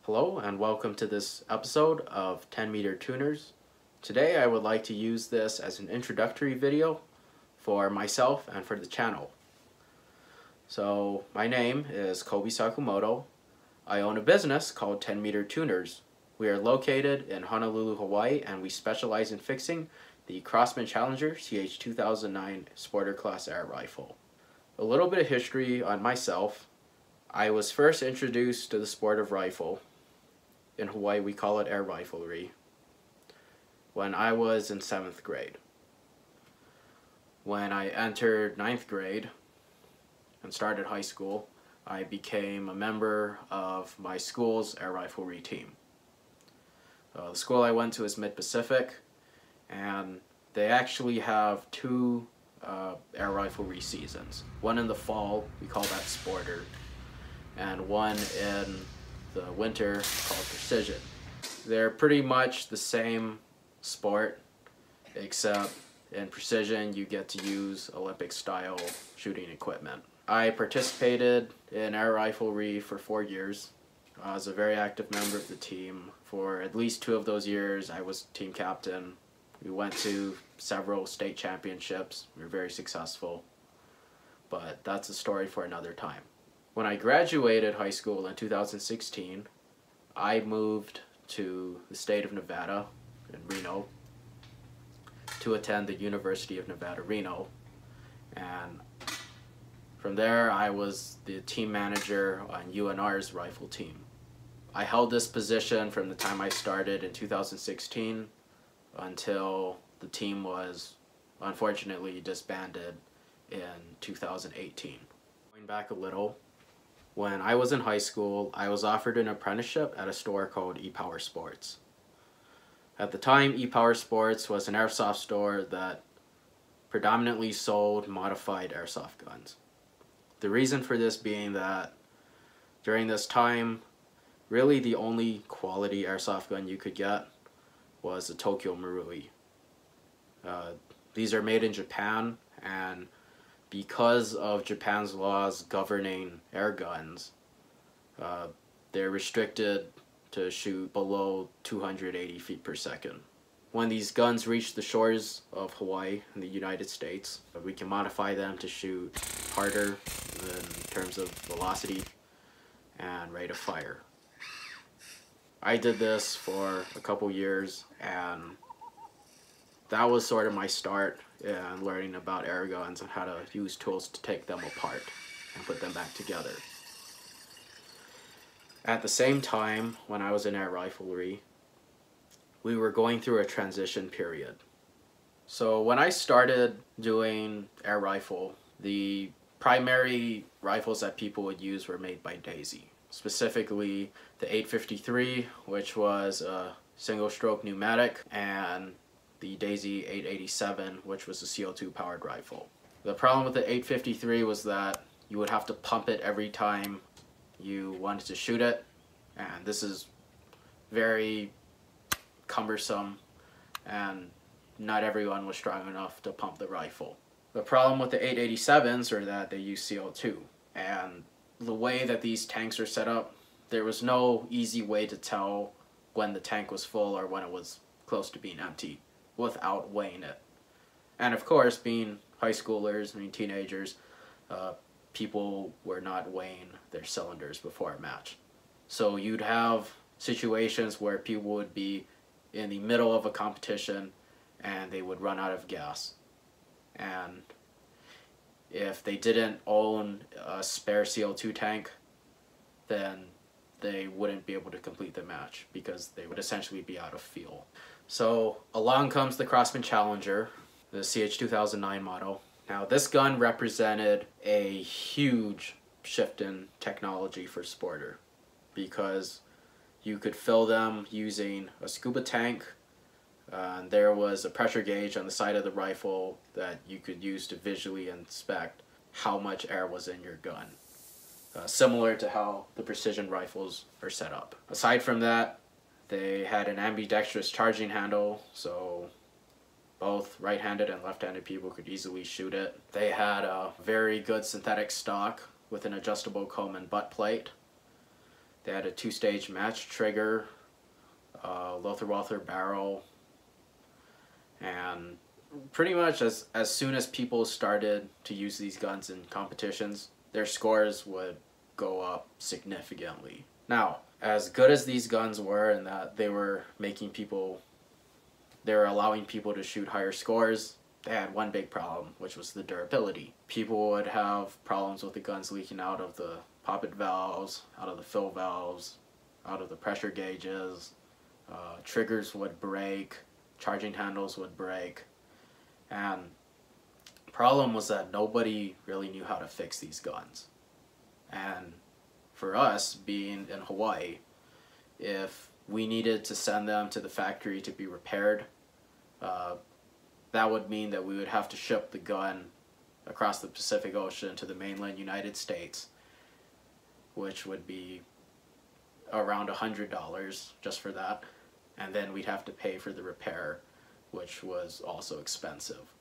Hello and welcome to this episode of 10-meter tuners. Today I would like to use this as an introductory video for myself and for the channel. So my name is Kobe Sakamoto. I own a business called 10-meter tuners. We are located in Honolulu, Hawaii, and we specialize in fixing the Crosman CH2009 Sporter Class Air Rifle. A little bit of history on myself. I was first introduced to the sport of rifle. In Hawaii we call it air riflery, when I was in 7th grade. When I entered 9th grade and started high school, I became a member of my school's air riflery team. The school I went to is Mid-Pacific, and they actually have two air riflery seasons. One in the fall, we call that Sporter, and one in the winter called Precision. They're pretty much the same sport, except in Precision you get to use Olympic style shooting equipment. I participated in air riflery for 4 years. I was a very active member of the team. For at least 2 of those years I was team captain. We went to several state championships. We were very successful, but that's a story for another time. When I graduated high school in 2016, I moved to the state of Nevada, in Reno, to attend the University of Nevada, Reno. And from there, I was the team manager on UNR's rifle team. I held this position from the time I started in 2016 until the team was unfortunately disbanded in 2018. Going back a little, when I was in high school, I was offered an apprenticeship at a store called ePower Sports. At the time, ePower Sports was an airsoft store that predominantly sold modified airsoft guns. The reason for this being that during this time, really the only quality airsoft gun you could get was the Tokyo Marui. These are made in Japan, and because of Japan's laws governing air guns, they're restricted to shoot below 280 feet per second. When these guns reach the shores of Hawaii in the United States, we can modify them to shoot harder in terms of velocity and rate of fire. I did this for a couple years, and that was sort of my start in learning about air guns and how to use tools to take them apart and put them back together. At the same time, when I was in air riflery, we were going through a transition period. So when I started doing air rifle, the primary rifles that people would use were made by Daisy. Specifically the 853, which was a single stroke pneumatic, and the Daisy 887, which was a CO2 powered rifle. The problem with the 853 was that you would have to pump it every time you wanted to shoot it, and this is very cumbersome, and not everyone was strong enough to pump the rifle. The problem with the 887s are that they use CO2, and the way that these tanks are set up, there was no easy way to tell when the tank was full or when it was close to being empty without weighing it. And of course, being high schoolers, teenagers, people were not weighing their cylinders before a match. So you'd have situations where people would be in the middle of a competition and they would run out of gas. And if they didn't own a spare CO2 tank, then they wouldn't be able to complete the match because they would essentially be out of fuel. So along comes the Crosman Challenger, the CH2009 model. Now this gun represented a huge shift in technology for Sporter, because you could fill them using a scuba tank. There was a pressure gauge on the side of the rifle that you could use to visually inspect how much air was in your gun, similar to how the precision rifles are set up. Aside from that, they had an ambidextrous charging handle, so both right-handed and left-handed people could easily shoot it. They had a very good synthetic stock with an adjustable comb and butt plate. They had a 2-stage match trigger, Lothar barrel, and pretty much as soon as people started to use these guns in competitions, their scores would go up significantly. Now, as good as these guns were in that they were allowing people to shoot higher scores, they had one big problem, which was the durability. People would have problems with the guns leaking out of the poppet valves, out of the fill valves, out of the pressure gauges. Triggers would break, charging handles would break, and the problem was that nobody really knew how to fix these guns. And for us, being in Hawaii, if we needed to send them to the factory to be repaired, that would mean that we would have to ship the gun across the Pacific Ocean to the mainland United States, which would be around $100 just for that. And then we'd have to pay for the repair, which was also expensive.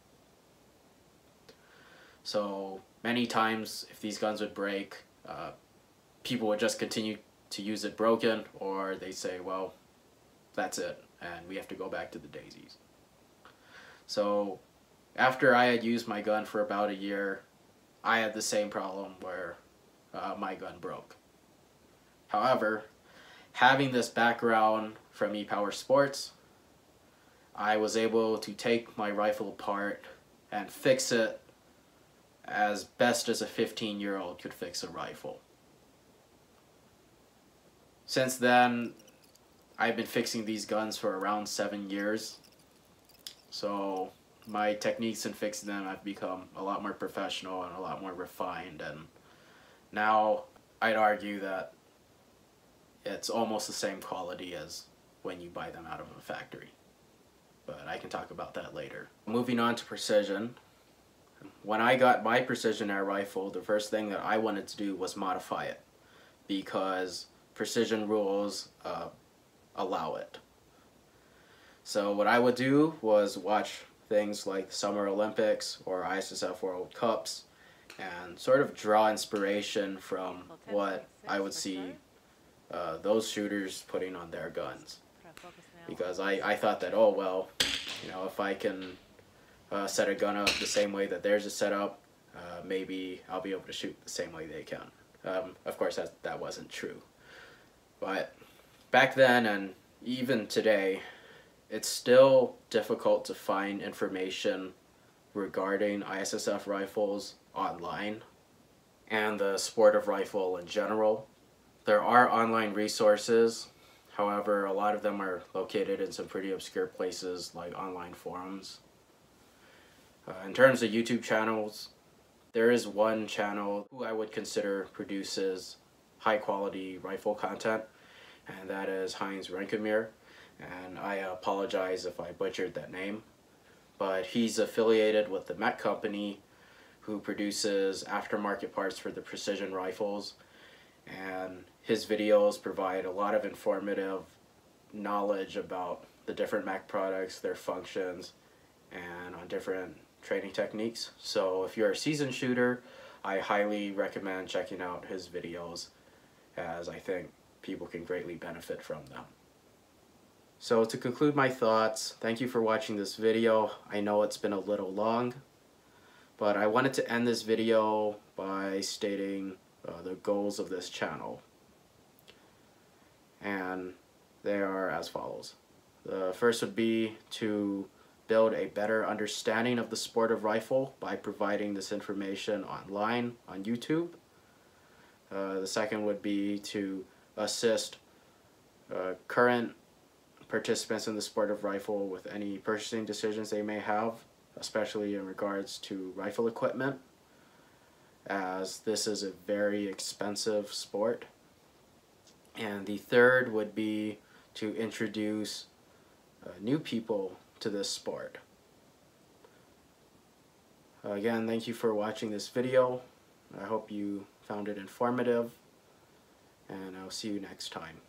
So many times, if these guns would break, people would just continue to use it broken, or they say, well, that's it, and we have to go back to the daisies. So after I had used my gun for about a year, I had the same problem where my gun broke. However, having this background from E-Power Sports, I was able to take my rifle apart and fix it as best as a 15-year-old could fix a rifle. Since then, I've been fixing these guns for around 7 years. So my techniques in fixing them have become a lot more professional and a lot more refined, and now I'd argue that it's almost the same quality as when you buy them out of a factory. But I can talk about that later. Moving on to precision. When I got my precision air rifle, the first thing that I wanted to do was modify it, because precision rules allow it. So what I would do was watch things like Summer Olympics or ISSF World Cups and sort of draw inspiration from what I would see those shooters putting on their guns. Because I thought that, oh well, you know, if I can set a gun up the same way that theirs is set up, maybe I'll be able to shoot the same way they can. Of course that wasn't true. But back then and even today, it's still difficult to find information regarding ISSF rifles online and the sport of rifle in general. There are online resources, however, a lot of them are located in some pretty obscure places like online forums. In terms of YouTube channels, there is one channel who I would consider produces high quality rifle content, and that is Heinz Renkemeer. And I apologize if I butchered that name, but he's affiliated with the Met Company, who produces aftermarket parts for the precision rifles, and his videos provide a lot of informative knowledge about the different Mac products, their functions, and on different training techniques. So if you're a seasoned shooter, I highly recommend checking out his videos, as I think people can greatly benefit from them. So to conclude my thoughts, thank you for watching this video. I know it's been a little long, but I wanted to end this video by stating the goals of this channel. And they are as follows. The first would be to build a better understanding of the sport of rifle by providing this information online on YouTube. The second would be to assist current participants in the sport of rifle with any purchasing decisions they may have, especially in regards to rifle equipment, as this is a very expensive sport. And the third would be to introduce new people to this sport. Again, thank you for watching this video. I hope you found it informative, and I'll see you next time.